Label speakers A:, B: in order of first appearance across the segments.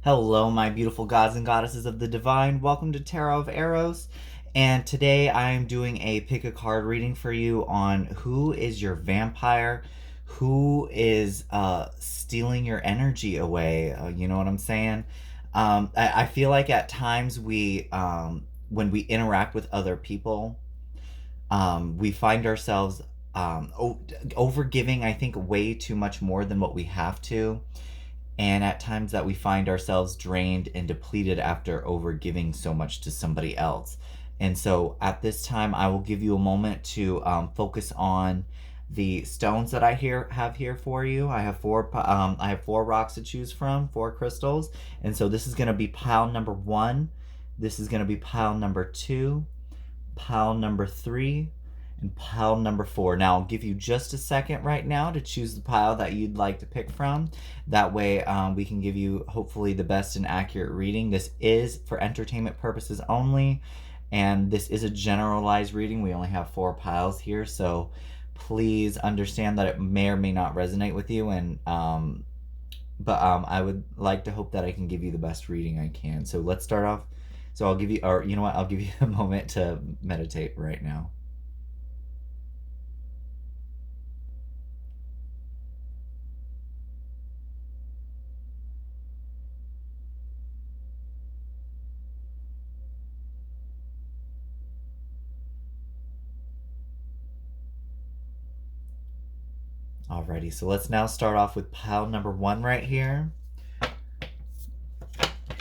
A: Hello, my beautiful gods and goddesses of the divine. Welcome to Tarot of Eros. And today I am doing a pick a card reading for you on who is your vampire, who is stealing your energy away. You know what I'm saying? I feel like at times when we interact with other people, we find ourselves over giving, I think, way too much more than what we have to, and at times that we find ourselves drained and depleted after over giving so much to somebody else. And so at this time, I will give you a moment to focus on the stones that have here for you. I have four rocks to choose from, four crystals, and so this is going to be pile number one. This is going to be pile number two, pile number three, and pile number four. Now I'll give you just a second right now to choose the pile that you'd like to pick from. That way we can give you hopefully the best and accurate reading. This is for entertainment purposes only, and this is a generalized reading. We only have four piles here, so please understand that it may or may not resonate with you, and I would like to hope that I can give you the best reading I can. So let's start off. So I'll give you, or you know what, I'll give you a moment to meditate right now. Alrighty, so let's now start off with pile number one right here.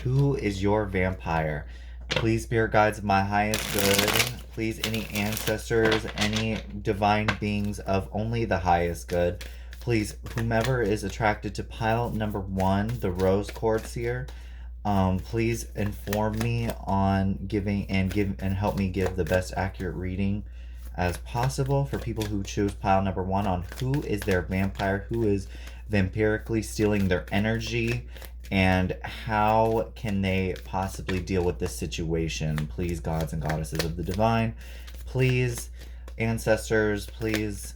A: Who is your vampire? Please, spirit guides of my highest good. Please, any ancestors, any divine beings of only the highest good. Please, whomever is attracted to pile number one, the rose quartz here, please inform me on giving and help me give the best accurate reading as possible for people who choose pile number one on who is their vampire, who is vampirically stealing their energy, and how can they possibly deal with this situation. Please, gods and goddesses of the divine, please, ancestors, please,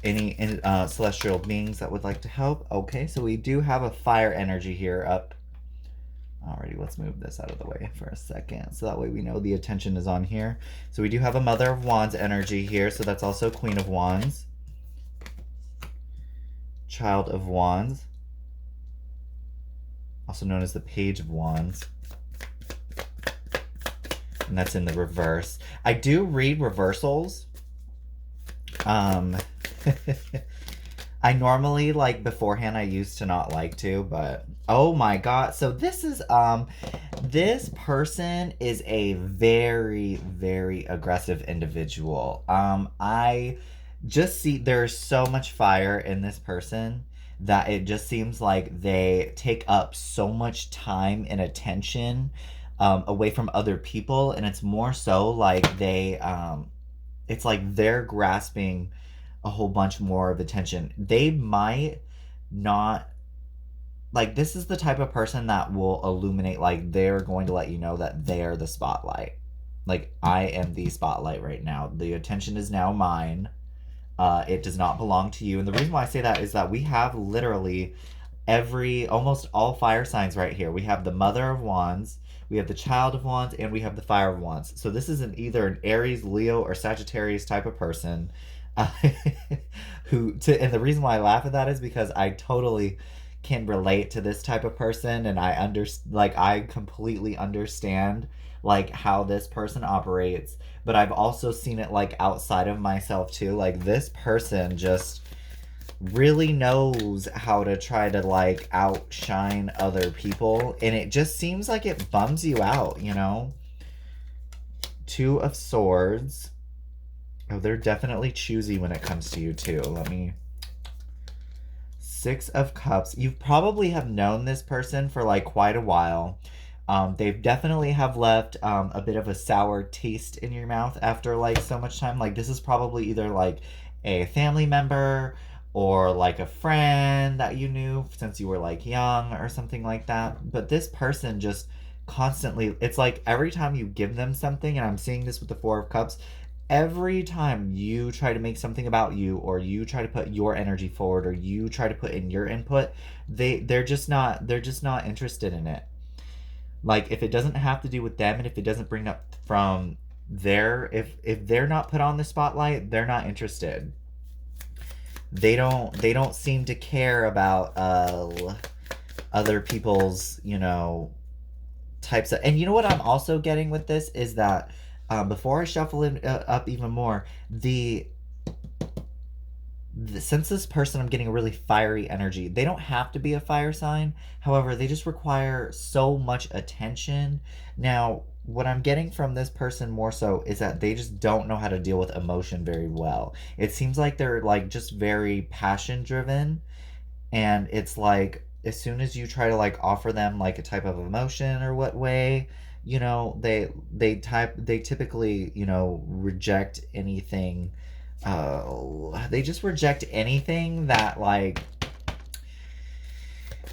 A: any celestial beings that would like to help. Okay, so we do have a fire energy here up. Alrighty, let's move this out of the way for a second, so that way we know the attention is on here. So we do have a Mother of Wands energy here, so that's also Queen of Wands. Child of Wands, also known as the Page of Wands. And that's in the reverse. I do read reversals. I normally, like, beforehand I used to not like to, but oh my god. So this is this person is a very, very aggressive individual. I just see there's so much fire in this person that it just seems like they take up so much time and attention away from other people, and it's more so like it's like they're grasping a whole bunch more of attention. They might not, like, this is the type of person that will illuminate, like, they're going to let you know that they're the spotlight. Like, I am the spotlight right now. The attention is now mine. It does not belong to you. And the reason why I say that is that we have literally almost all fire signs right here. We have the Mother of Wands, we have the Child of Wands, and we have the Fire of Wands. So this is either an Aries, Leo, or Sagittarius type of person. Uh, and the reason why I laugh at that is because I totally can relate to this type of person, and I completely understand like how this person operates, but I've also seen it like outside of myself too. Like, this person just really knows how to try to like outshine other people, and it just seems like it bums you out, you know? Two of Swords. Oh, they're definitely choosy when it comes to you too. Six of Cups. You probably have known this person for like quite a while. They've definitely have left a bit of a sour taste in your mouth after like so much time. Like, this is probably either like a family member or like a friend that you knew since you were like young or something like that. But this person just constantly, it's like every time you give them something, and I'm seeing this with the Four of Cups, every time you try to make something about you, or you try to put your energy forward, or you try to put in your input, they're just not interested in it. Like, if it doesn't have to do with them, and if it doesn't bring up from their, if they're not put on the spotlight, they're not interested. They don't seem to care about other people's, types of. And you know what I'm also getting with this is that, before I shuffle it up even more, since this person, I'm getting a really fiery energy. They don't have to be a fire sign. However, they just require so much attention. Now, what I'm getting from this person more so is that they just don't know how to deal with emotion very well. It seems like they're like just very passion driven, and it's like as soon as you try to like offer them like a type of emotion or what way, they typically, reject anything. They just reject anything that like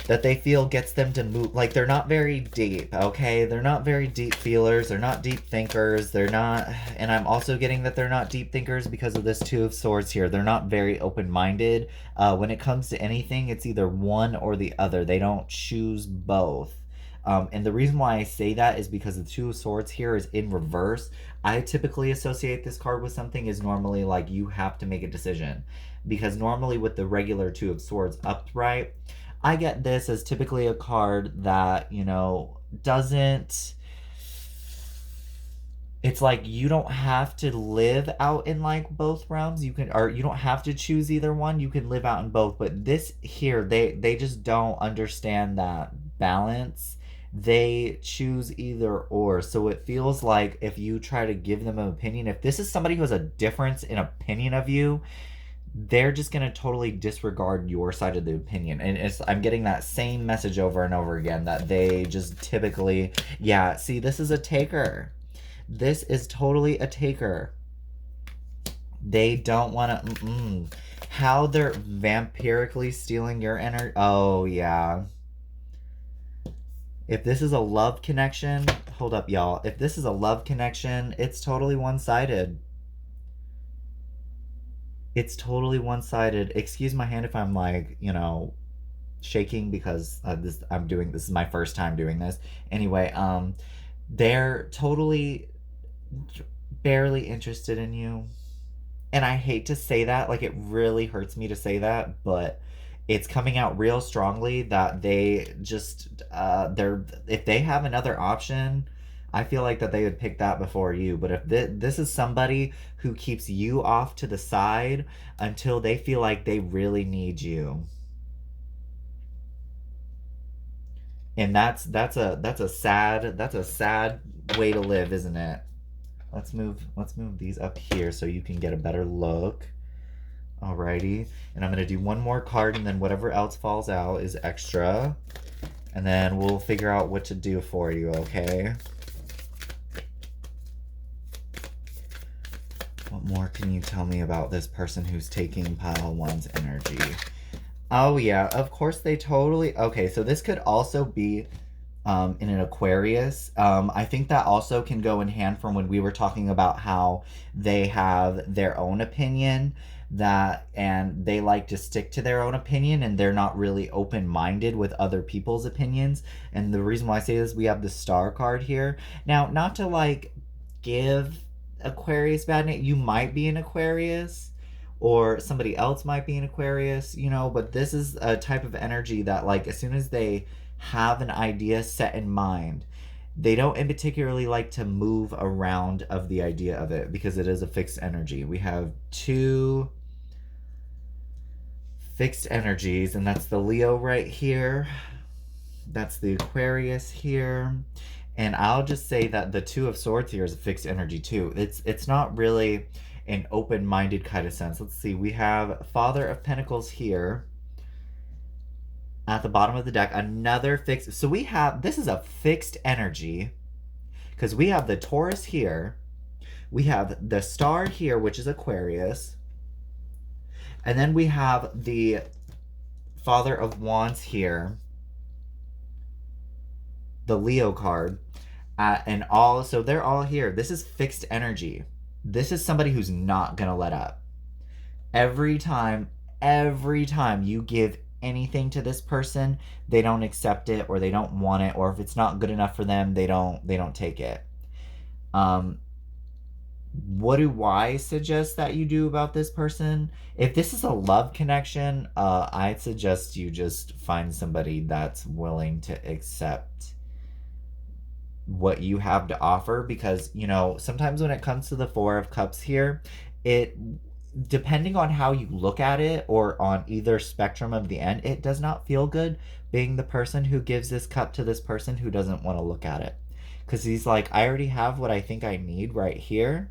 A: that they feel gets them to move. Like, they're not very deep, okay? They're not very deep feelers. They're not deep thinkers. They're not. And I'm also getting that they're not deep thinkers because of this Two of Swords here. They're not very open-minded. When it comes to anything, it's either one or the other. They don't choose both. And the reason why I say that is because the Two of Swords here is in reverse. I typically associate this card with something is normally like you have to make a decision. Because normally with the regular Two of Swords upright, I get this as typically a card that, doesn't. It's like you don't have to live out in like both realms. Or you don't have to choose either one. You can live out in both. But this here, they just don't understand that balance. They choose either or. So it feels like if you try to give them an opinion, if this is somebody who has a difference in opinion of you, they're just going to totally disregard your side of the opinion. And I'm getting that same message over and over again that they just typically, yeah, see, this is a taker. This is totally a taker. They don't want to, how they're vampirically stealing your energy. Oh, yeah. If this is a love connection, hold up, y'all. If this is a love connection, it's totally one-sided. It's totally one-sided. Excuse my hand if I'm like, shaking because this is my first time doing this. Anyway, they're totally barely interested in you. And I hate to say that, like it really hurts me to say that, but it's coming out real strongly that they just if they have another option, I feel like that they would pick that before you. But if this is somebody who keeps you off to the side until they feel like they really need you, and that's a sad way to live, isn't it? Let's move these up here so you can get a better look. Alrighty, and I'm gonna do one more card, and then whatever else falls out is extra, and then we'll figure out what to do for you. Okay. What more can you tell me about this person who's taking pile one's energy? Oh, yeah, of course they totally... Okay, so this could also be in an Aquarius. I think that also can go in hand from when we were talking about how they have their own opinion and they like to stick to their own opinion, and they're not really open-minded with other people's opinions. And the reason why I say this, we have the Star card here. Now, not to like give Aquarius bad name. You might be an Aquarius, or somebody else might be an Aquarius, but this is a type of energy that like as soon as they have an idea set in mind, they don't in particularly like to move around of the idea of it because it is a fixed energy. We have two fixed energies, and that's the Leo right here. That's the Aquarius here. And I'll just say that the Two of Swords here is a fixed energy too. It's not really an open-minded kind of sense. Let's see. We have Father of Pentacles here at the bottom of the deck. Another fixed. So we have, this is a fixed energy because we have the Taurus here. We have the Star here, which is Aquarius. And then we have the Father of Wands here, the Leo card, so they're all here. This is fixed energy. This is somebody who's not gonna let up. Every time you give anything to this person, they don't accept it, or they don't want it, or if it's not good enough for them, they don't take it. What do I suggest that you do about this person? If this is a love connection, I'd suggest you just find somebody that's willing to accept what you have to offer, because sometimes when it comes to the Four of Cups here, it, depending on how you look at it, or on either spectrum of the end, it does not feel good being the person who gives this cup to this person who doesn't want to look at it, because he's like, I already have what I think I need right here,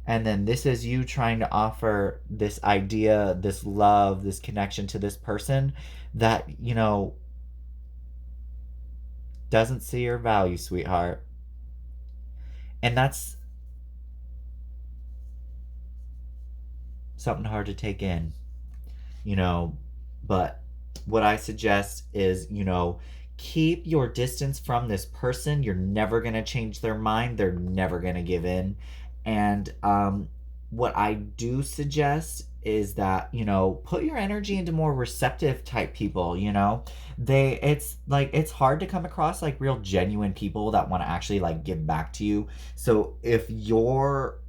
A: and then this is you trying to offer this idea, this love, this connection to this person that doesn't see your value, sweetheart. And that's something hard to take in, you know. But what I suggest is, keep your distance from this person. You're never going to change their mind, they're never going to give in. And what I do suggest is that, put your energy into more receptive type people, it's like, it's hard to come across like real genuine people that want to actually like give back to you. So if you're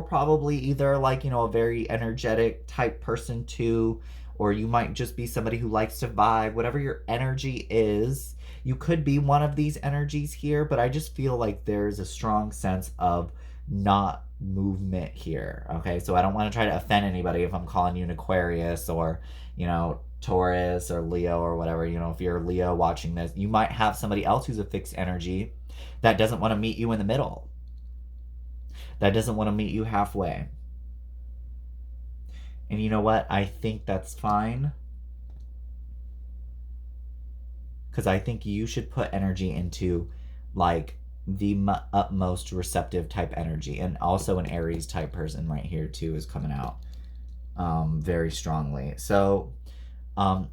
A: probably either like, a very energetic type person too, or you might just be somebody who likes to vibe, whatever your energy is, you could be one of these energies here. But I just feel like there's a strong sense of not movement here. Okay, so I don't want to try to offend anybody if I'm calling you an Aquarius, or Taurus, or Leo, or whatever. If you're Leo watching this, you might have somebody else who's a fixed energy that doesn't want to meet you in the middle, that doesn't want to meet you halfway. And you know what? I think that's fine, because I think you should put energy into like the utmost receptive type energy. And also an Aries type person right here too is coming out very strongly. So I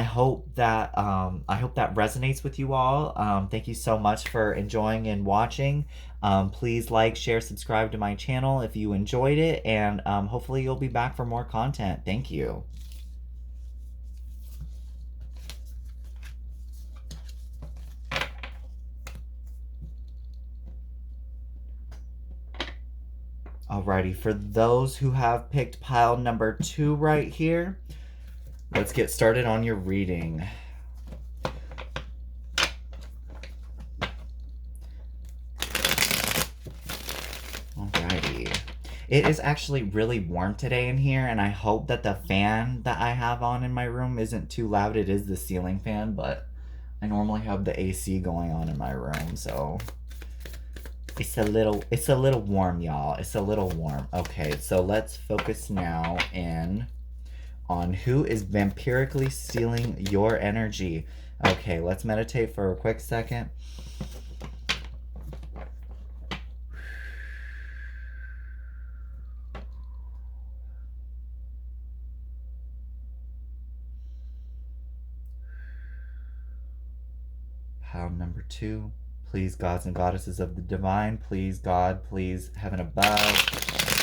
A: hope that resonates with you all. Thank you so much for enjoying and watching. Please like, share, subscribe to my channel if you enjoyed it, and hopefully you'll be back for more content. Thank you. Alrighty, for those who have picked pile number 2 right here, let's get started on your reading. Alrighty. It is actually really warm today in here, and I hope that the fan that I have on in my room isn't too loud. It is the ceiling fan, but I normally have the AC going on in my room, so it's a little warm, y'all. It's a little warm. Okay, so let's focus now in on who is vampirically stealing your energy. Okay, let's meditate for a quick second. Pile number 2. Please, gods and goddesses of the divine, please, God, please, heaven above,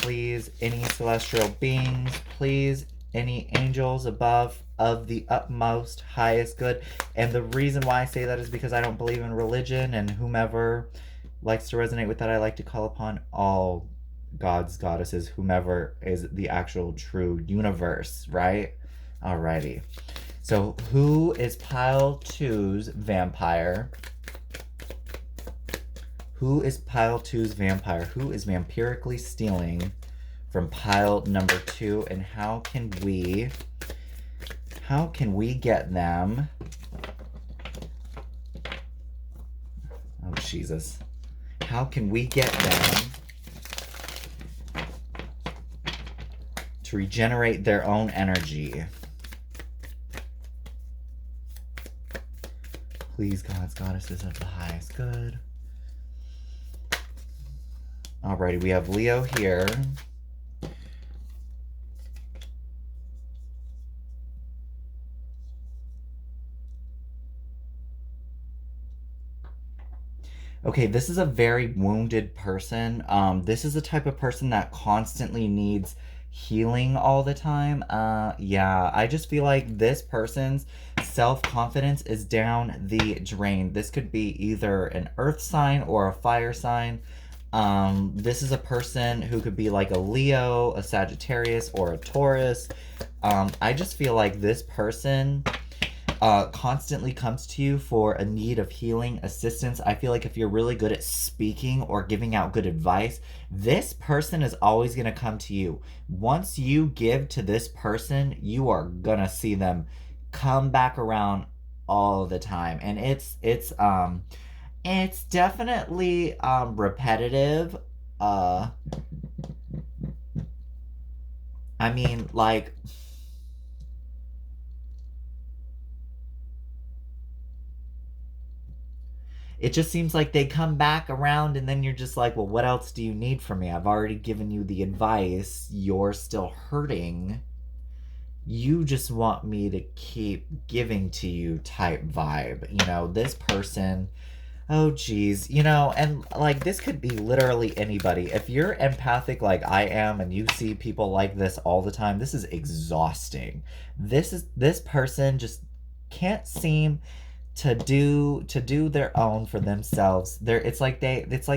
A: please, any celestial beings, please, any angels above, of the utmost, highest good. And the reason why I say that is because I don't believe in religion, and whomever likes to resonate with that, I like to call upon all gods, goddesses, whomever is the actual true universe, right? Alrighty. So who is pile 2's vampire? Who is pile 2's vampire? Who is vampirically stealing from pile number 2? And how can we get them? Oh, Jesus. How can we get them to regenerate their own energy? Please, gods, goddesses of the highest good. Alrighty, we have Leo here. Okay, this is a very wounded person. This is the type of person that constantly needs healing all the time. Yeah, I just feel like this person's self-confidence is down the drain. This could be either an earth sign or a fire sign. This is a person who could be like a Leo, a Sagittarius, or a Taurus. I just feel like this person constantly comes to you for a need of healing assistance. I feel like if you're really good at speaking or giving out good advice, this person is always going to come to you. Once you give to this person, you are going to see them come back around all the time. And it's definitely repetitive. Uh I mean, like, it just seems like they come back around and then you're just like, well, what else do you need from me? I've already given you the advice. You're still hurting. You just want me to keep giving to you type vibe. You know, this person, oh geez, you know, and like this could be literally anybody. If you're empathic like I am and you see people like this all the time, this is exhausting. This person just can't seem to do their own for themselves. They're like a it's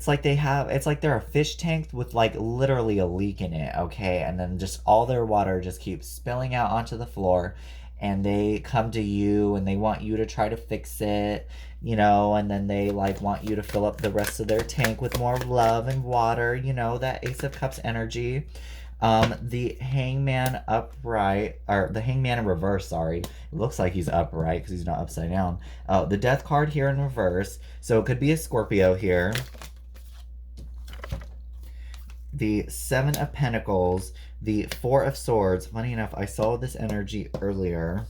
A: like they're a fish tank with like literally a leak in it, okay? And then just all their water just keeps spilling out onto the floor, and they come to you and they want you to try to fix it, you know, and then they like want you to fill up the rest of their tank with more love and water, you know, that Ace of Cups energy. The hangman upright, or the hangman in reverse, sorry. It looks like he's upright because he's not upside down. The death card here in reverse. So it could be a Scorpio here. The Seven of Pentacles, the Four of Swords. Funny enough, I saw this energy earlier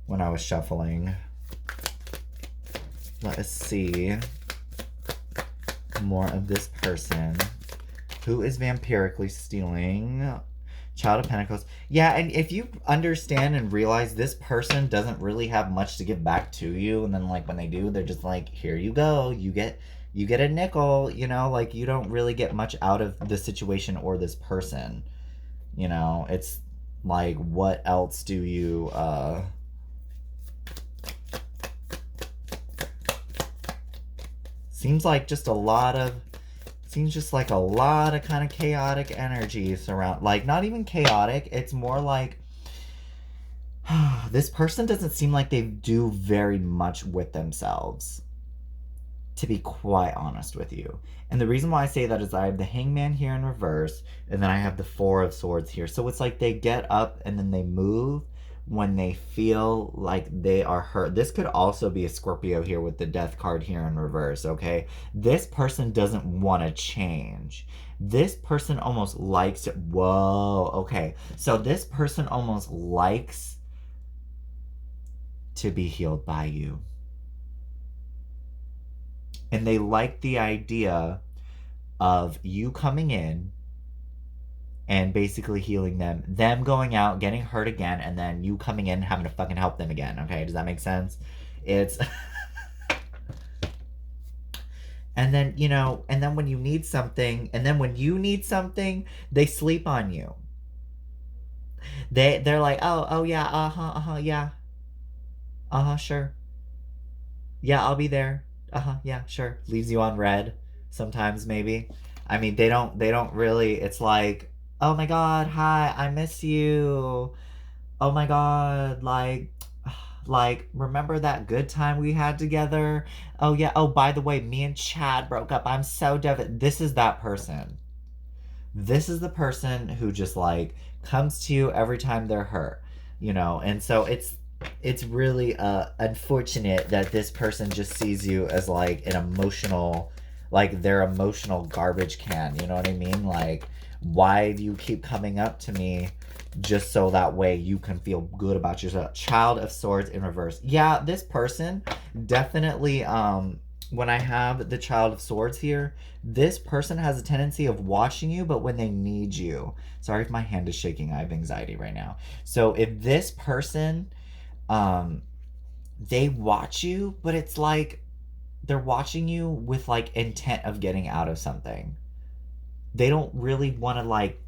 A: when I was shuffling. Let us see more of this person. Who is vampirically stealing? Child of Pentacles. Yeah, and if you understand and realize this person doesn't really have much to give back to you, and then like when they do, they're just like, here you go, you get a nickel, you know, like you don't really get much out of the situation or this person. You know, it's like, what else do you seems like just a lot of kind of chaotic energy surround, like not even chaotic, it's more like this person doesn't seem like they do very much with themselves, to be quite honest with you. And the reason why I say that is I have the hangman here in reverse, and then I have the Four of Swords here. So it's like they get up and then they move when they feel like they are hurt. This could also be a Scorpio here with the death card here in reverse, okay? This person doesn't want to change. This person almost likes it. Whoa, okay. So this person almost likes to be healed by you. And they like the idea of you coming in and basically healing them going out, getting hurt again, and then you coming in and having to fucking help them again. Okay, does that make sense? It's and then, you know, and then when you need something, they sleep on you. They're like, oh yeah, yeah, sure, yeah, I'll be there. Yeah, sure. Leaves you on red sometimes, maybe. I mean, they don't really, it's like, oh my god, hi, I miss you. Oh my god, like, remember that good time we had together? Oh yeah, oh by the way, me and Chad broke up. I'm so devastated. This is that person. This is the person who just like comes to you every time they're hurt, you know. And so it's really unfortunate that this person just sees you as like an emotional, like their emotional garbage can, you know what I mean? Like, why do you keep coming up to me just so that way you can feel good about yourself? Child of Swords in reverse. Yeah, this person definitely, when I have the Child of Swords here, this person has a tendency of watching you, but when they need you. Sorry if my hand is shaking, I have anxiety right now. So if this person, they watch you, but it's like they're watching you with like intent of getting out of something. they don't really want to like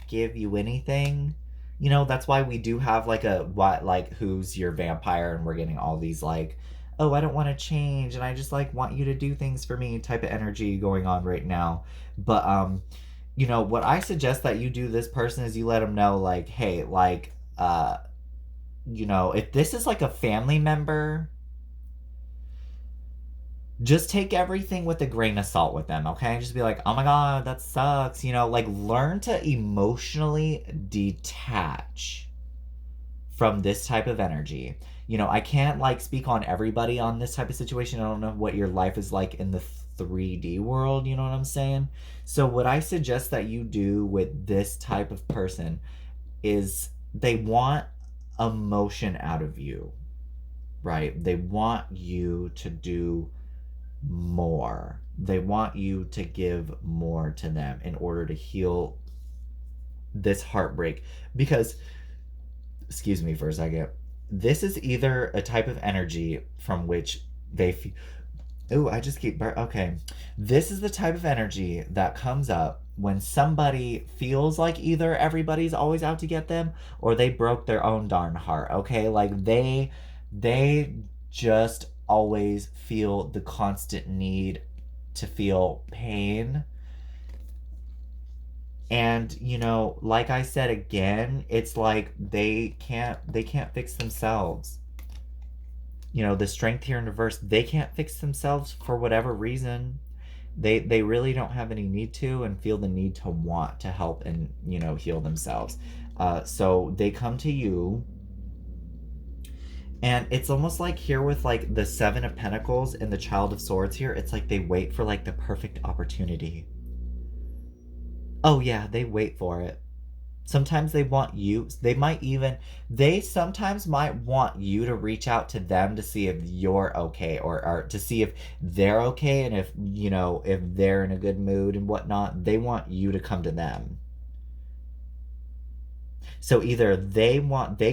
A: give you anything. You know, that's why we do have like a what like who's your vampire, and we're getting all these like, oh, I don't want to change and I just like want you to do things for me type of energy going on right now. But you know, what I suggest that you do this person is you let them know like, hey, like you know, if this is like a family member, just take everything with a grain of salt with them, okay? Just be like, oh my God, that sucks. You know, like learn to emotionally detach from this type of energy. You know, I can't like speak on everybody on this type of situation. I don't know what your life is like in the 3D world, you know what I'm saying? So, what I suggest that you do with this type of person is they want emotion out of you, right? They want you to do more. They want you to give more to them in order to heal this heartbreak. Because, excuse me for a second, this is either a type of energy from which they feel. Oh, I just keep. Okay. This is the type of energy that comes up when somebody feels like either everybody's always out to get them or they broke their own darn heart. Okay. Like they just always feel the constant need to feel pain. And you know, like I said again, it's like they can't fix themselves. You know, the strength here in reverse, they can't fix themselves for whatever reason. They really don't have any need to and feel the need to want to help and, you know, heal themselves. So they come to you, and it's almost like here with like the Seven of Pentacles and the Child of Swords here, it's like they wait for like the perfect opportunity. Oh yeah, they wait for it. Sometimes they want you, they sometimes might want you to reach out to them to see if you're okay, or to see if they're okay, and if, you know, if they're in a good mood and whatnot, they want you to come to them. So either they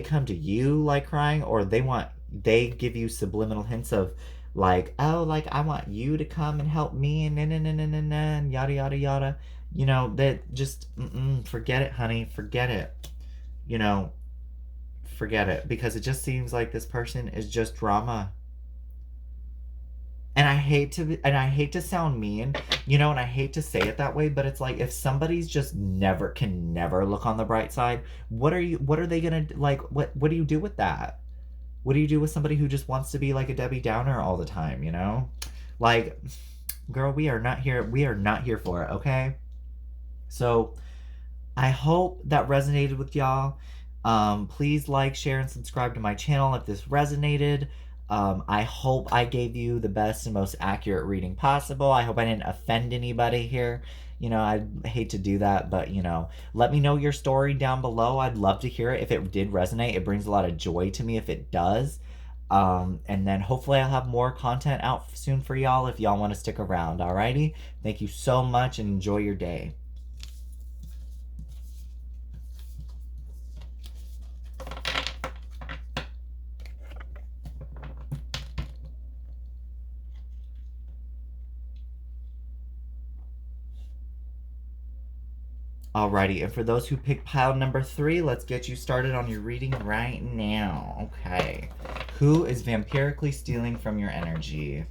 A: come to you like crying, or they give you subliminal hints of like, oh, like I want you to come and help me, and and yada yada yada. You know, that just forget it, honey, forget it. You know, forget it, because it just seems like this person is just drama. And I hate to sound mean, you know, and I hate to say it that way, but it's like if somebody's just never look on the bright side, what are they gonna like, what do you do with that? What do you do with somebody who just wants to be like a Debbie Downer all the time, you know? Like, girl, we are not here for it, okay? So I hope that resonated with y'all. Please like, share, and subscribe to my channel if this resonated. I hope I gave you the best and most accurate reading possible. I hope I didn't offend anybody here. You know, I hate to do that, but, you know, let me know your story down below. I'd love to hear it if it did resonate. It brings a lot of joy to me if it does. And then hopefully I'll have more content out soon for y'all if y'all want to stick around. Alrighty? Thank you so much and enjoy your day. Alrighty, and for those who picked pile number 3, let's get you started on your reading right now. Okay. Who is vampirically stealing from your energy?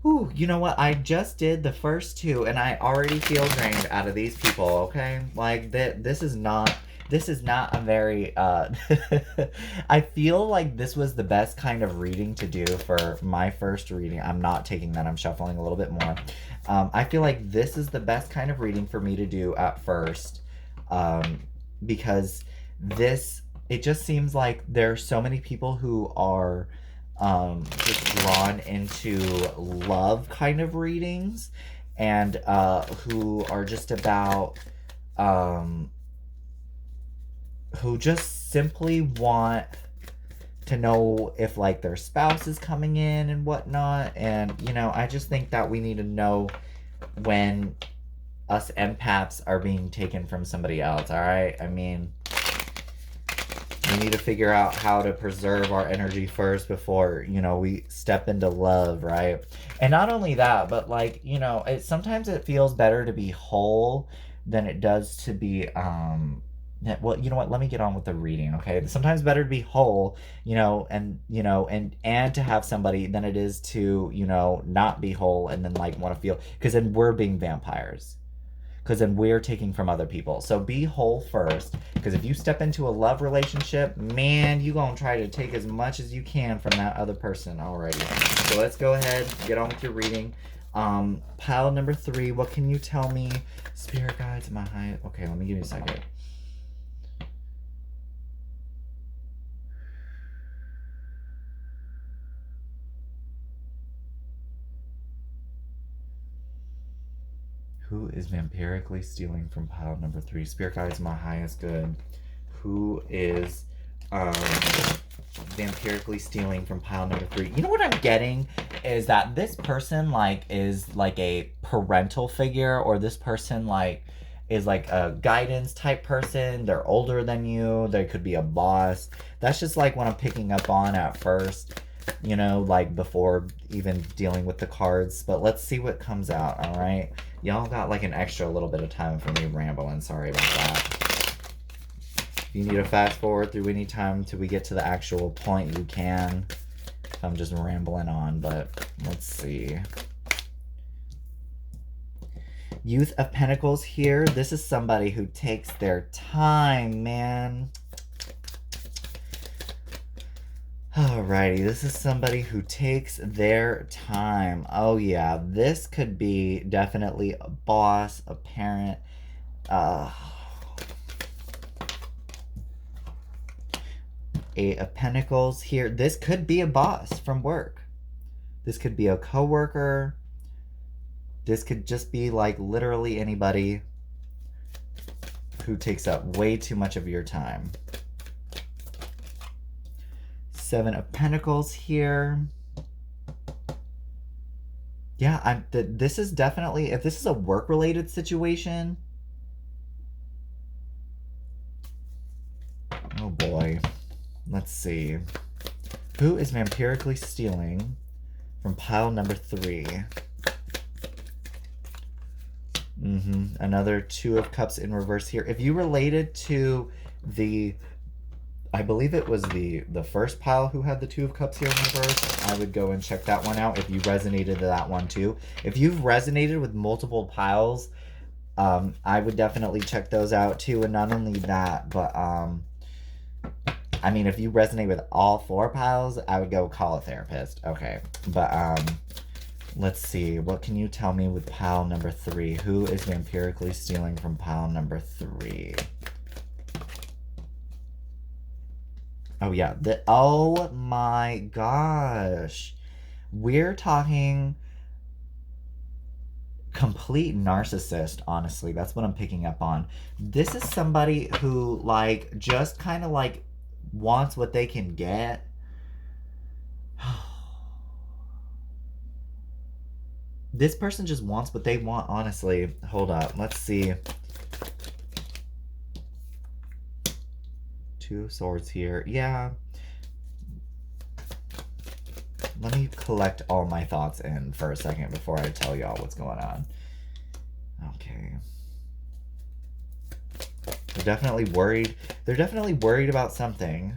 A: Ooh, you know what? I just did the first 2, and I already feel drained out of these people, okay? Like, this is not a very, I feel like this was the best kind of reading to do for my first reading. I'm not taking that, I'm shuffling a little bit more. I feel like this is the best kind of reading for me to do at first, because it just seems like there are so many people who are just drawn into love kind of readings, and who are just about who just simply want to know if like their spouse is coming in and whatnot. And you know, I just think that we need to know when us empaths are being taken from somebody else. All right, I mean, we need to figure out how to preserve our energy first before, we step into love, right? And not only that, but like, sometimes it feels better to be whole than it does to be well, you know what? Let me get on with the reading, okay? Sometimes better to be whole, and to have somebody than it is to, not be whole and then like want to feel, because then we're being vampires, because then we're taking from other people. So be whole first, because if you step into a love relationship, man, you gonna try to take as much as you can from that other person already. So let's go ahead, get on with your reading. Pile number 3, what can you tell me? Spirit guides, my high. Okay, let me give you a second. Who is vampirically stealing from pile number 3? Spirit guides, my highest good. Who is vampirically stealing from pile number 3? You know what I'm getting is that this person like is like a parental figure, or this person like is like a guidance type person. They're older than you. They could be a boss. That's just like what I'm picking up on at first, like before even dealing with the cards. But let's see what comes out, all right? Y'all got like an extra little bit of time for me rambling. Sorry about that. If you need to fast forward through any time till we get to the actual point, you can. I'm just rambling on, but let's see. Youth of Pentacles here. This is somebody who takes their time, man. Alrighty, this is somebody who takes their time. Oh yeah, this could be definitely a boss, a parent. Eight of Pentacles here. This could be a boss from work. This could be a coworker. This could just be like literally anybody who takes up way too much of your time. Seven of Pentacles here. Yeah, this is definitely, if this is a work-related situation. Oh boy. Let's see. Who is vampirically stealing from pile number 3? Another 2 of Cups in reverse here. If you related to the, I believe it was the first pile who had the 2 of Cups here in reverse, I would go and check that one out if you resonated to that one too. If you've resonated with multiple piles, I would definitely check those out too. And not only that, but I mean, if you resonate with all 4 piles, I would go call a therapist. Okay, but let's see. What can you tell me with pile number 3? Who is vampirically stealing from pile number 3? Oh yeah, oh my gosh. We're talking complete narcissist, honestly. That's what I'm picking up on. This is somebody who like just kind of like wants what they can get. This person just wants what they want, honestly. Hold up, let's see. 2 of Swords here. Yeah. Let me collect all my thoughts in for a second before I tell y'all what's going on. Okay. They're definitely worried. They're definitely worried about something.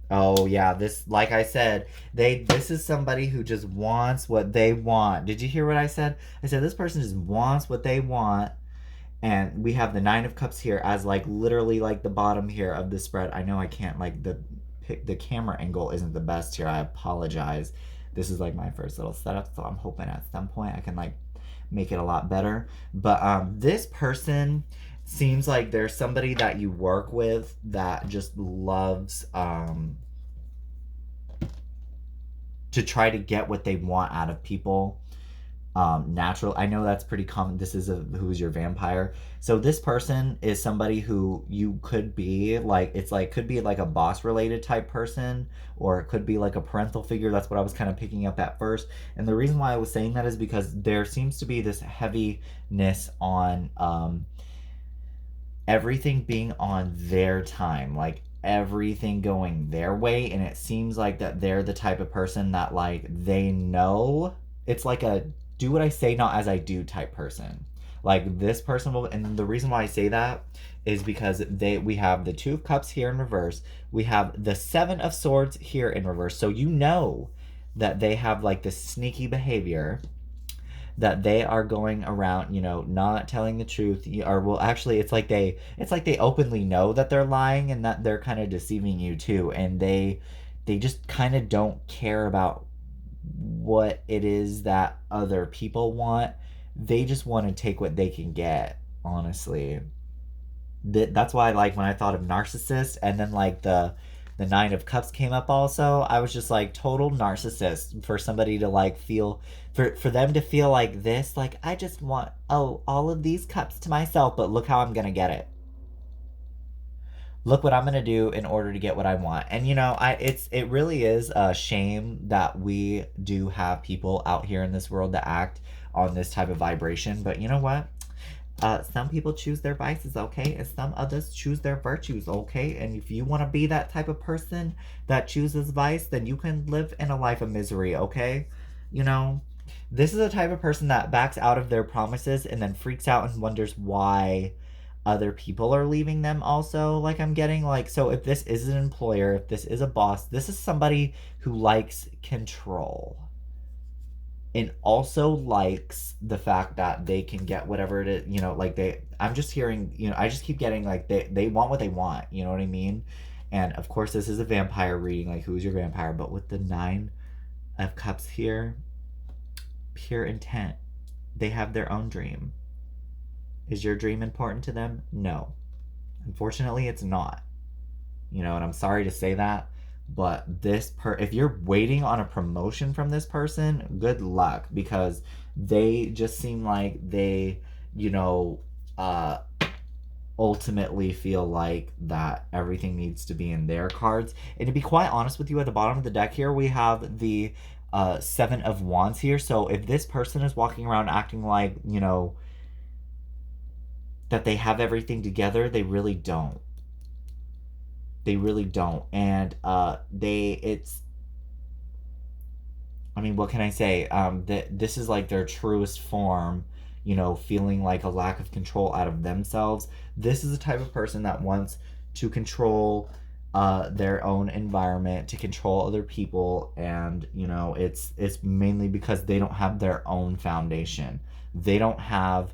A: Oh yeah, this, like I said, this is somebody who just wants what they want. Did you hear what I said? I said this person just wants what they want. And we have the 9 of Cups here as like literally like the bottom here of the spread. I know I can't, like the camera angle isn't the best here. I apologize. This is like my first little setup, so I'm hoping at some point I can like make it a lot better. But this person seems like there's somebody that you work with that just loves to try to get what they want out of people. Natural. I know that's pretty common. This is who's your vampire. So this person is somebody who you could be like, it's like, could be like a boss related type person, or it could be like a parental figure. That's what I was kind of picking up at first. And the reason why I was saying that is because there seems to be this heaviness on everything being on their time, like everything going their way. And it seems like that they're the type of person that like they know it's like a do what I say, not as I do type person. Like this person will, and the reason why I say that is because we have the Two of Cups here in reverse. We have the Seven of Swords here in reverse. So you know that they have like this sneaky behavior that they are going around, not telling the truth, or well, actually, it's like they openly know that they're lying and that they're kind of deceiving you too, and they just kind of don't care about what it is that other people want. They just want to take what they can get, honestly. That's why, like, when I thought of narcissist, and then like the Nine of Cups came up also, I was just like total narcissist. For somebody to like feel, for them to feel like this, like I just want, oh, all of these cups to myself, but look how I'm gonna get it. Look what I'm gonna do in order to get what I want. And it really is a shame that we do have people out here in this world that act on this type of vibration. But you know what? Some people choose their vices, okay, and some others choose their virtues, okay. And if you want to be that type of person that chooses vice, then you can live in a life of misery, okay. you know this is a type of person that backs out of their promises and then freaks out and wonders why other people are leaving them also. Like, I'm getting like, so if this is an employer, if this is a boss, this is somebody who likes control and also likes the fact that they can get whatever it is, like I'm just hearing, I just keep getting like they want what they want, you know what I mean? And of course this is a vampire reading, like who's your vampire? But with the Nine of Cups here, pure intent. They have their own dream. Is your dream important to them? No. Unfortunately, it's not. And I'm sorry to say that, but if you're waiting on a promotion from this person, good luck, because they just seem like they, you know, uh ultimately feel like that everything needs to be in their cards. And to be quite honest with you, at the bottom of the deck here, we have the Seven of Wands here. So if this person is walking around acting like, that they have everything together, they really don't. They really don't. And I mean, what can I say? That this is like their truest form, feeling like a lack of control out of themselves. This is the type of person that wants to control their own environment, to control other people, and it's mainly because they don't have their own foundation. They don't have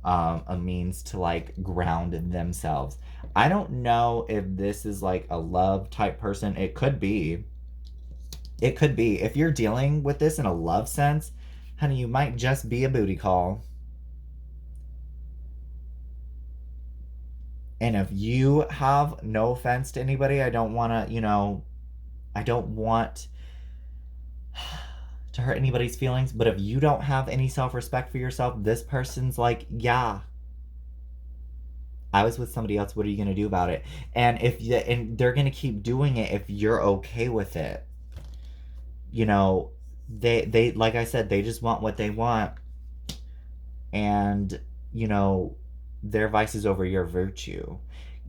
A: a means to like ground themselves. I don't know if this is like a love type person. It could be. It could be. If you're dealing with this in a love sense, honey, you might just be a booty call. And if you have, no offense to anybody, I don't want to, I don't want to hurt anybody's feelings, but if you don't have any self-respect for yourself, this person's like, yeah, I was with somebody else. What are you going to do about it? And and they're going to keep doing it if you're okay with it. They like I said, they just want what they want, and their vice is over your virtue.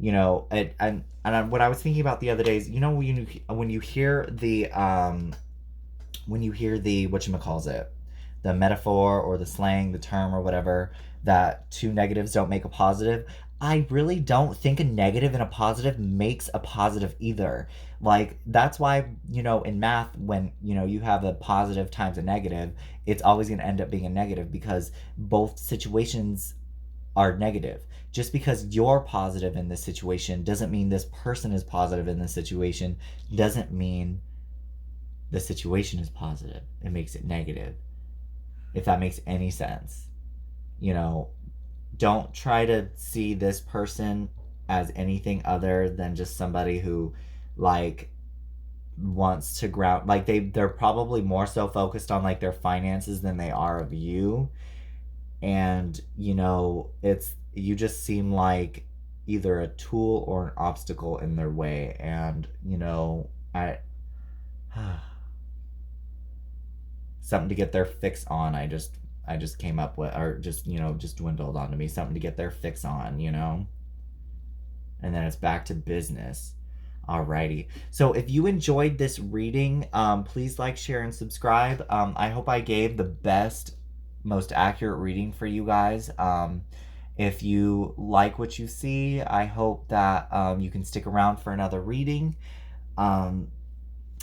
A: And what I was thinking about the other days, when you hear the whatchamacalls it, the metaphor or the slang, the term or whatever, that two negatives don't make a positive. I really don't think a negative and a positive makes a positive either. Like, that's why, in math, when, you have a positive times a negative, it's always going to end up being a negative, because both situations are negative. Just because you're positive in this situation doesn't mean this person is positive in this situation, doesn't mean the situation is positive. It makes it negative. If that makes any sense. Don't try to see this person as anything other than just somebody who like wants to ground, like they're probably more so focused on like their finances than they are of you. And it's, you just seem like either a tool or an obstacle in their way. And I something to get their fix on. I just came up with, or just just dwindled onto me, something to get their fix on. and then it's back to business. Alrighty. So if you enjoyed this reading, please like, share, and subscribe. I hope I gave the best, most accurate reading for you guys. If you like what you see, I hope that you can stick around for another reading.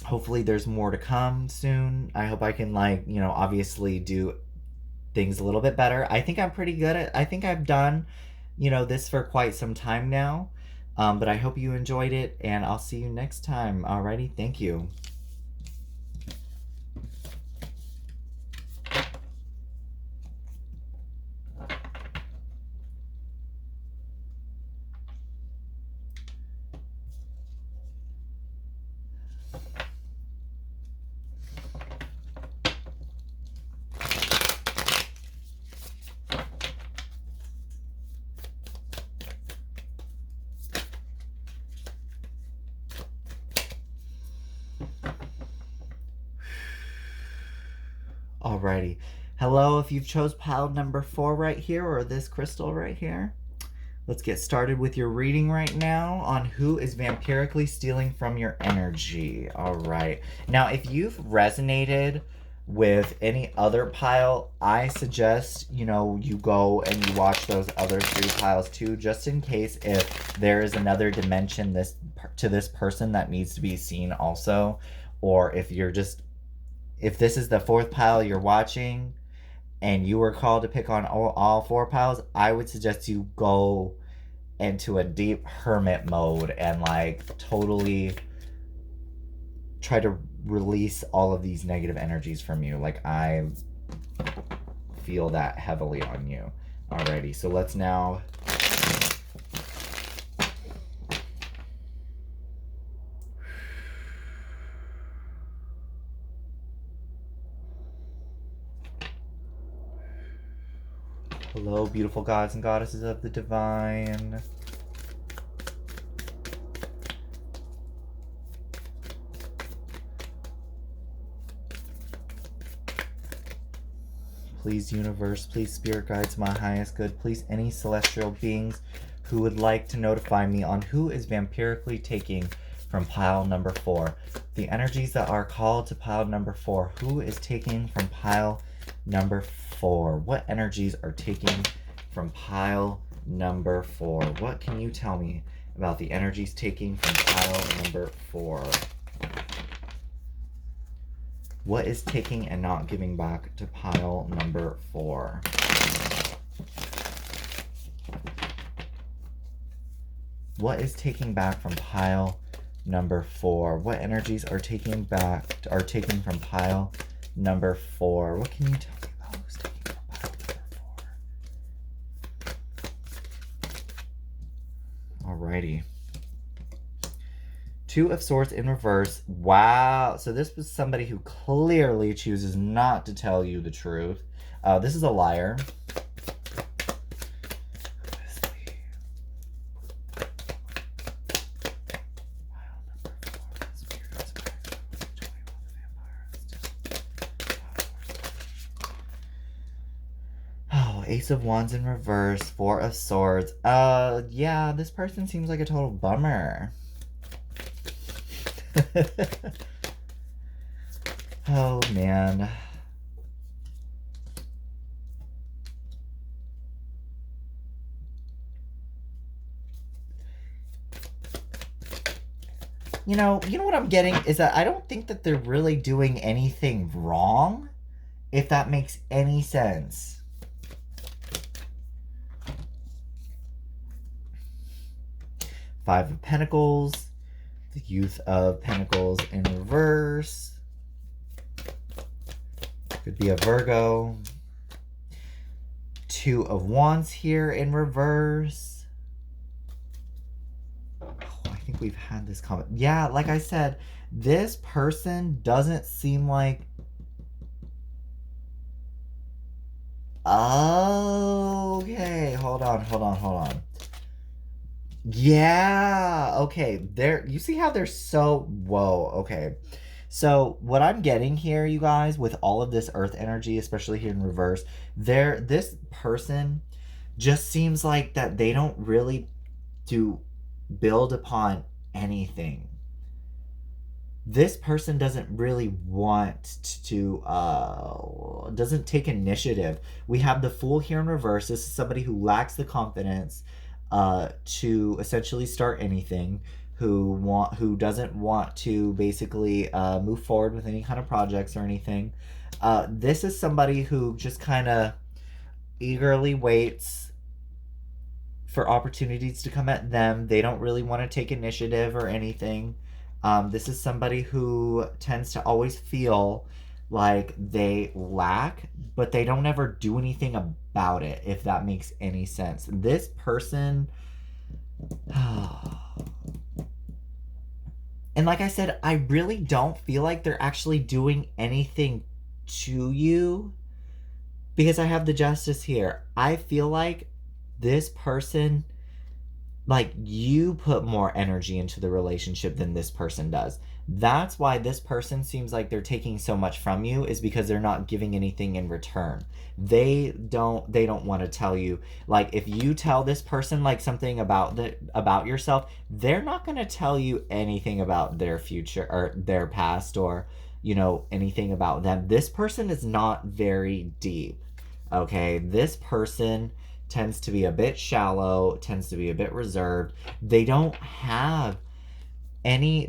A: Hopefully there's more to come soon. I hope I can, like, obviously do things a little bit better. I think I'm pretty good at, I think I've done, this for quite some time now. But I hope you enjoyed it, and I'll see you next time. Alrighty, thank you. Alrighty. Hello, if you've chose pile number 4 right here, or this crystal right here. Let's get started with your reading right now on who is vampirically stealing from your energy. Alright. Now, if you've resonated with any other pile, I suggest, you go and you watch those other 3 piles too, just in case if there is another dimension to this person that needs to be seen also, or if this is the 4th pile you're watching and you were called to pick on all 4 piles, I would suggest you go into a deep hermit mode and like totally try to release all of these negative energies from you. Like, I feel that heavily on you. Alrighty, so let's now hello, beautiful gods and goddesses of the divine. Please, universe, please, spirit guides, my highest good, please, any celestial beings who would like to notify me on who is vampirically taking from pile number 4. The energies that are called to pile number 4. Who is taking from pile number 4? What energies are taking from pile number 4? What can you tell me about the energies taking from pile number 4? What is taking and not giving back to pile number 4? What is taking back from pile number 4? What energies are taking from pile number 4? What can you tell me about who's taking from pile number 4? Alrighty. 2 of Swords in reverse. Wow. So this was somebody who clearly chooses not to tell you the truth. This is a liar. Oh, Ace of Wands in reverse. 4 of Swords. Yeah, this person seems like a total bummer. Oh, man. You know what I'm getting is that I don't think that they're really doing anything wrong, if that makes any sense. Five of Pentacles. The Youth of Pentacles in reverse. Could be a Virgo. 2 of Wands here in reverse. Oh, I think we've had this comment. Yeah, like I said, this person doesn't seem like... Okay, hold on. Yeah, okay. You see how they're so... Whoa, okay. So what I'm getting here, you guys, with all of this earth energy, especially here in reverse, this person just seems like that they don't really do build upon anything. This person doesn't really want to doesn't take initiative. We have the Fool here in reverse. This is somebody who lacks the confidence to essentially start anything, who doesn't want to basically move forward with any kind of projects or anything. This is somebody who just kind of eagerly waits for opportunities to come at them. They don't really want to take initiative or anything. This is somebody who tends to always feel like they lack, but they don't ever do anything about it, if that makes any sense. This person. And like I said, I really don't feel like they're actually doing anything to you because I have the justice here. I feel like this person, like, you put more energy into the relationship than this person does. That's why this person seems like they're taking so much from you, is because they're not giving anything in return. They don't want to tell you, like, if you tell this person like something about yourself, they're not going to tell you anything about their future or their past, or anything about them. This person is not very deep. Okay, this person tends to be a bit shallow, tends to be a bit reserved. They don't have any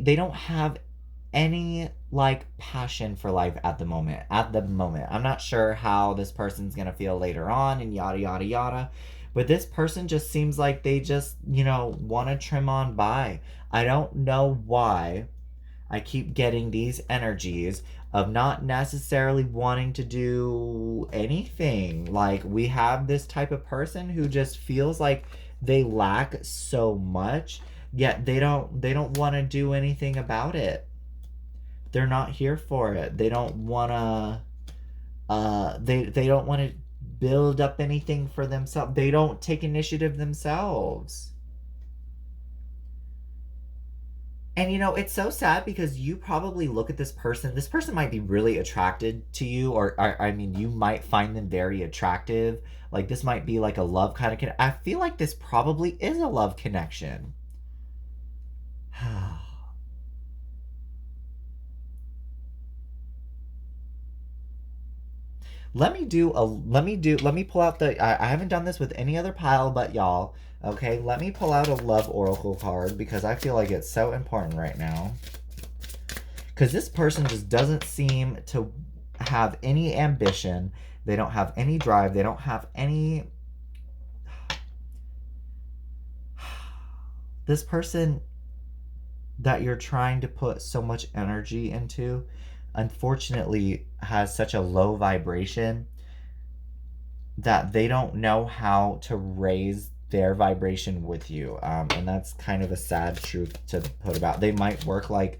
A: like passion for life at the moment. I'm not sure how this person's going to feel later on and yada yada yada. But this person just seems like they just, want to trim on by. I don't know why I keep getting these energies of not necessarily wanting to do anything. Like, we have this type of person who just feels like they lack so much, yet they don't want to do anything about it. They're not here for it. They don't want to they don't want to build up anything for themselves. They don't take initiative themselves. And it's so sad because you probably look at this person. This person might be really attracted to you, or I mean, you might find them very attractive. Like, this might be like a love kind of I feel like this probably is a love connection. Let me pull out I haven't done this with any other pile but y'all. Okay, let me pull out a love oracle card because I feel like it's so important right now. Because this person just doesn't seem to have any ambition. They don't have any drive. They don't have any. This person that you're trying to put so much energy into, unfortunately, has such a low vibration that they don't know how to raise their vibration with you. And that's kind of a sad truth to put about. They might work like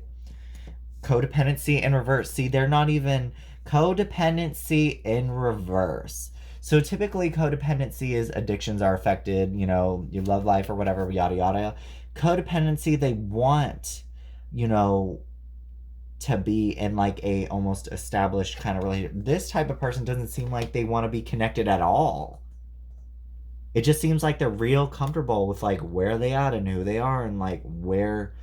A: codependency in reverse. See, they're not even codependency in reverse. So typically codependency is addictions are affected, your love life or whatever, yada yada. Codependency, they want, to be in like a almost established kind of relationship. This type of person doesn't seem like they want to be connected at all. It just seems like they're real comfortable with like where they at and who they are and like where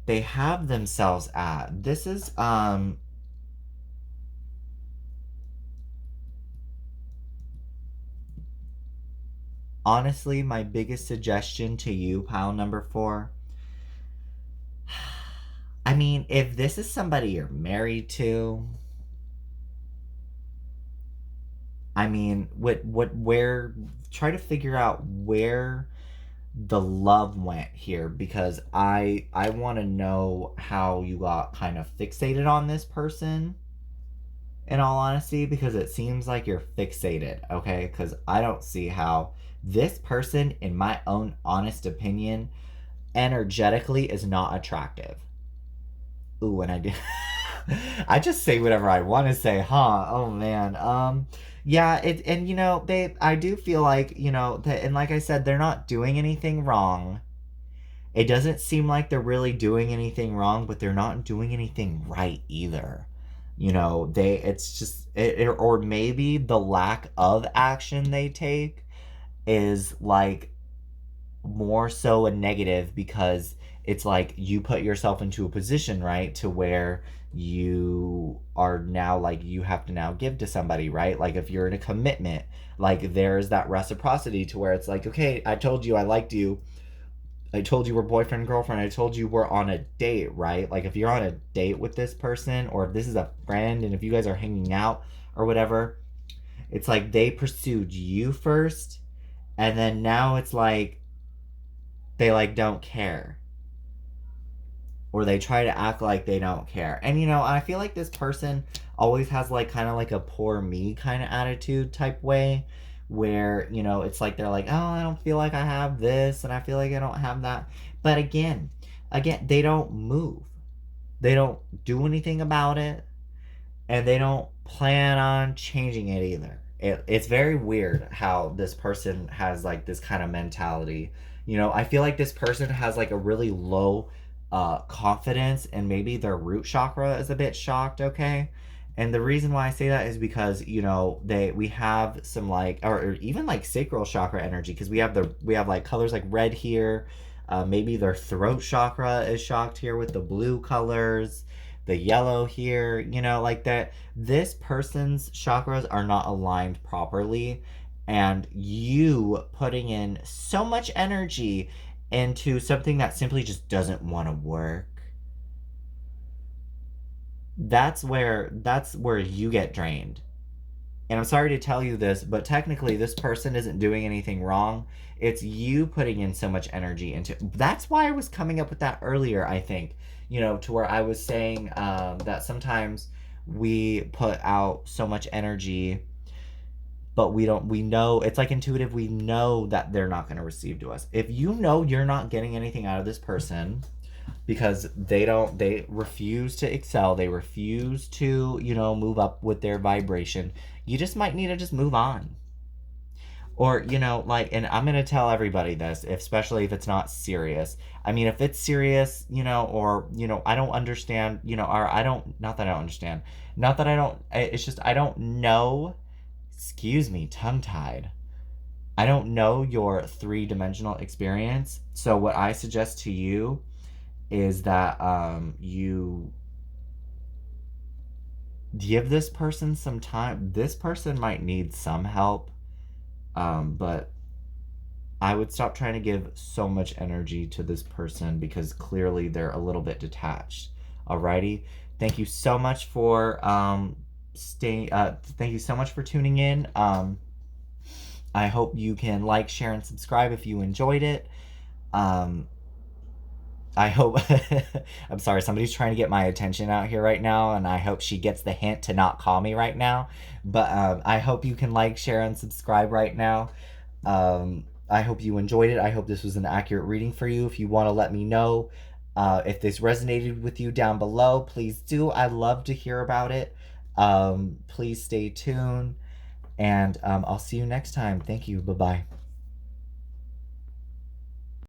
A: they have themselves at. This is honestly my biggest suggestion to you, pile number 4. I mean, if this is somebody you're married to, I mean, where, try to figure out where the love went here, because I want to know how you got kind of fixated on this person, in all honesty, because it seems like you're fixated, okay? Because I don't see how this person, in my own honest opinion, energetically is not attractive. Ooh, and I do. I just say whatever I want to say, huh? Oh man. Yeah, and I do feel like, that, and like I said, they're not doing anything wrong. It doesn't seem like they're really doing anything wrong, but they're not doing anything right either. It's just or maybe the lack of action they take is like more so a negative because it's like you put yourself into a position, right, to where you are now like you have to now give to somebody, right? Like if you're in a commitment, like there's that reciprocity to where it's like, okay, I told you I liked you. I told you we're boyfriend and girlfriend. I told you we're on a date, right? Like if you're on a date with this person or if this is a friend and if you guys are hanging out or whatever, it's like they pursued you first and then now it's like they like don't care or they try to act like they don't care. And I feel like this person always has like kind of like a poor me kind of attitude type way where, it's like they're like, "Oh, I don't feel like I have this and I feel like I don't have that." But again, they don't move. They don't do anything about it and they don't plan on changing it either. It's very weird how this person has like this kind of mentality. I feel like this person has like a really low confidence and maybe their root chakra is a bit shocked, okay? And the reason why I say that is because we have some like or even like sacral chakra energy because we have like colors like red here. Maybe their throat chakra is shocked here with the blue colors, the yellow here, like that. This person's chakras are not aligned properly, and you putting in so much energy into something that simply just doesn't want to work. That's where you get drained. And I'm sorry to tell you this, but technically this person isn't doing anything wrong. It's you putting in so much energy into. That's why I was coming up with that earlier, I think. To where I was saying that sometimes we put out so much energy, but we know it's like intuitive. We know that they're not going to receive to us. If you know you're not getting anything out of this person, because they refuse to excel, they refuse to move up with their vibration, you just might need to just move on. Or like, and I'm gonna tell everybody this, especially if it's not serious. I mean, if it's serious, or I don't understand, or I don't, not that I don't understand, not that I don't, it's just I don't know. Excuse me, tongue tied. I don't know your three-dimensional experience, so what I suggest to you is that you give this person some time. This person might need some help, but I would stop trying to give so much energy to this person because clearly they're a little bit detached. Alrighty, thank you so much for staying. Thank you so much for tuning in. I hope you can like, share, and subscribe if you enjoyed it. Um, I hope I'm sorry, somebody's trying to get my attention out here right now, and I hope she gets the hint to not call me right now. But I hope you can like, share, and subscribe right now. I hope you enjoyed it. I hope this was an accurate reading for you. If you want to let me know if this resonated with you down below, please do. I love to hear about it. Please stay tuned, and I'll see you next time. Thank you. Bye bye.